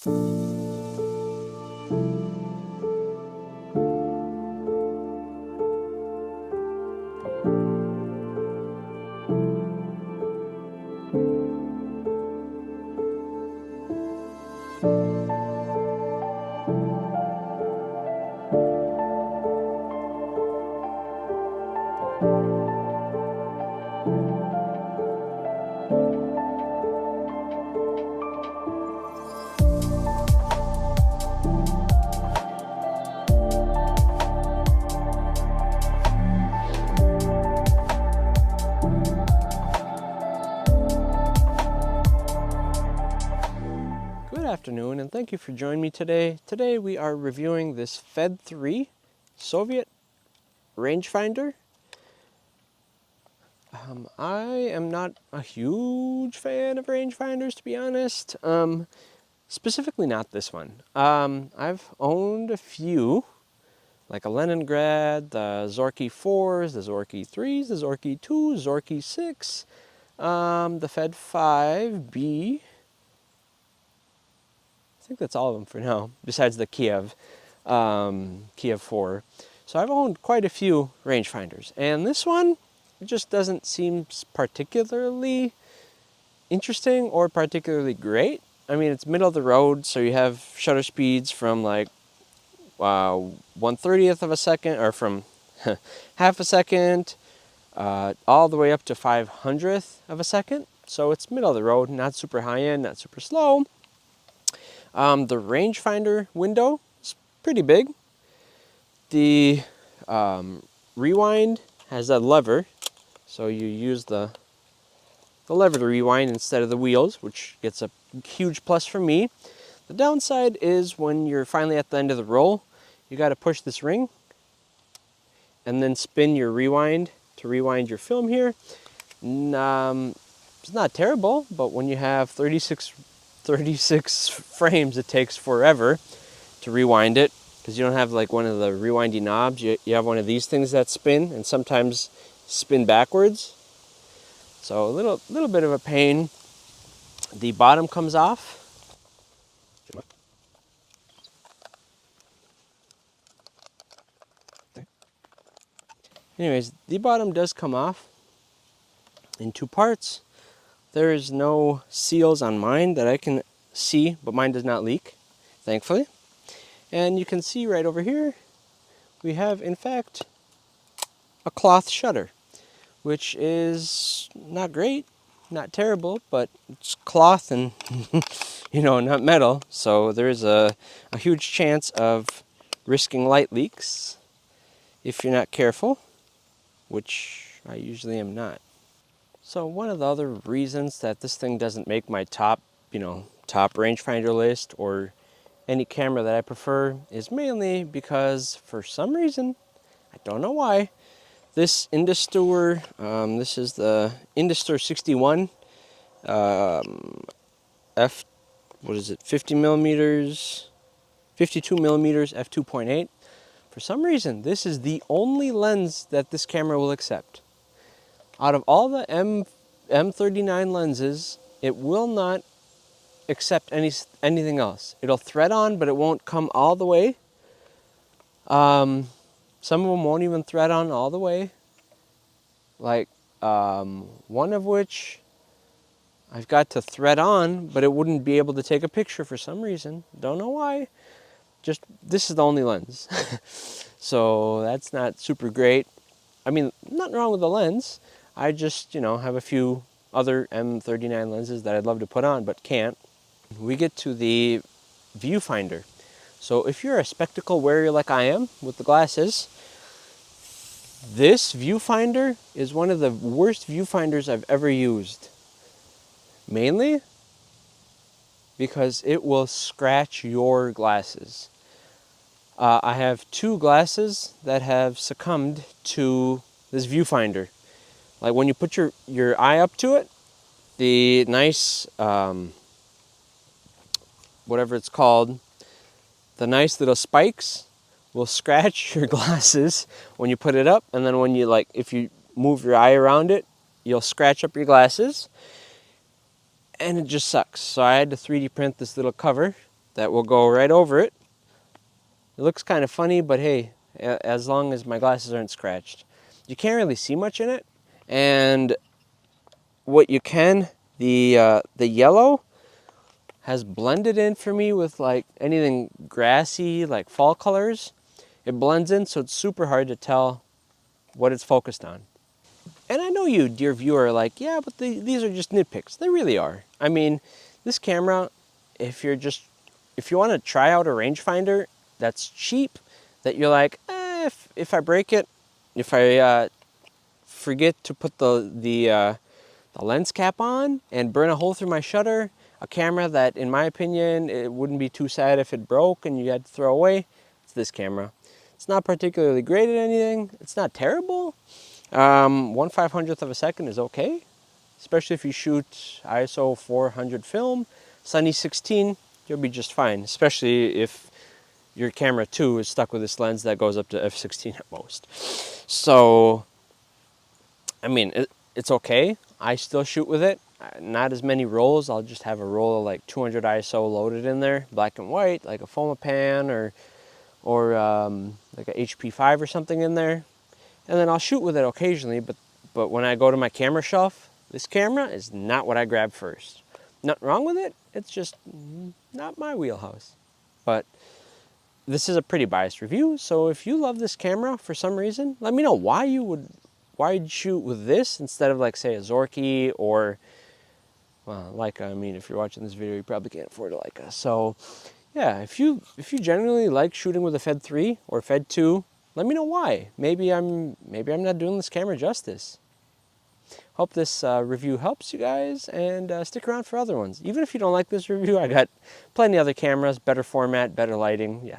Good afternoon, and thank you for joining me today. Today we are reviewing this Fed 3 Soviet rangefinder. I am not a huge fan of rangefinders, to be honest. Specifically not this one. I've owned a few, like a Leningrad, the Zorky 4s, the Zorky 3s, the Zorky 2s, Zorky 6, the Fed 5B. I think that's all of them for now, besides the Kiev 4. So I've owned quite a few rangefinders, and this one just doesn't seem particularly interesting or particularly great. I mean, it's middle of the road, so you have shutter speeds from like 1/30th of a second, or from half a second, all the way up to 500th of a second. So it's middle of the road, not super high end, not super slow. The rangefinder window is pretty big. The rewind has a lever, so you use the lever to rewind instead of the wheels, which gets a huge plus for me. The downside is when you're finally at the end of the roll, you got to push this ring and then spin your rewind to rewind your film here. It's not terrible, but when you have 36 frames, it takes forever to rewind it, because you don't have like one of the rewindy knobs. You have one of these things that spin, and sometimes spin backwards. So a little bit of a pain. The bottom comes off. Anyways, the bottom does come off in two parts. There is no seals on mine that I can see, but mine does not leak, thankfully. And you can see right over here, we have, in fact, a cloth shutter, which is not great, not terrible, but it's cloth and, not metal. So there is a huge chance of risking light leaks if you're not careful, which I usually am not. So one of the other reasons that this thing doesn't make my top rangefinder list or any camera that I prefer is mainly because, for some reason, I don't know why, this Industor, this is the Industor 61 50 millimeters, 52 millimeters f2.8. For some reason, this is the only lens that this camera will accept. Out of all the M39 lenses, it will not accept anything else. It'll thread on, but it won't come all the way. Some of them won't even thread on all the way. Like one of which I've got to thread on, but it wouldn't be able to take a picture for some reason. Don't know why. Just, this is the only lens. So that's not super great. I mean, nothing wrong with the lens. I just, have a few other M39 lenses that I'd love to put on, but can't. We get to the viewfinder. So if you're a spectacle wearer like I am with the glasses, this viewfinder is one of the worst viewfinders I've ever used. Mainly because it will scratch your glasses. I have two glasses that have succumbed to this viewfinder. Like when you put your eye up to it, the nice, whatever it's called, the nice little spikes will scratch your glasses when you put it up, and then when you if you move your eye around it, you'll scratch up your glasses, and it just sucks. So I had to 3D print this little cover that will go right over it. It looks kind of funny, but hey, as long as my glasses aren't scratched. You can't really see much in it, and what you can, the yellow has blended in for me with like anything grassy, like fall colors. It blends in, so it's super hard to tell what it's focused on. And I know you, dear viewer, are like, yeah, but these are just nitpicks. They really are. I mean, this camera, if you want to try out a rangefinder that's cheap, that you're like, if I break it, if I forget to put the lens cap on and burn a hole through my shutter, a camera that, in my opinion, it wouldn't be too sad if it broke and you had to throw away, it's this camera. It's not particularly great at anything. It's not terrible. 1/500th of a second is okay, especially if you shoot ISO 400 film. Sunny 16, you'll be just fine, especially if your camera too is stuck with this lens that goes up to f16 at most. So, I mean, it's okay. I still shoot with it. Not as many rolls. I'll just have a roll of like 200 ISO loaded in there, black and white, like a Fomapan or like a HP5 or something in there. And then I'll shoot with it occasionally, but when I go to my camera shelf, this camera is not what I grab first. Nothing wrong with it. It's just not my wheelhouse. But this is a pretty biased review, so if you love this camera for some reason, let me know why you'd shoot with this instead of like say a Zorky or well, Leica. I mean, if you're watching this video, you probably can't afford a Leica. So yeah, if you generally like shooting with a Fed 3 or Fed 2, let me know why. Maybe I'm not doing this camera justice. Hope this review helps you guys, and stick around for other ones. Even if you don't like this review, I got plenty other cameras, better format, better lighting. Yeah,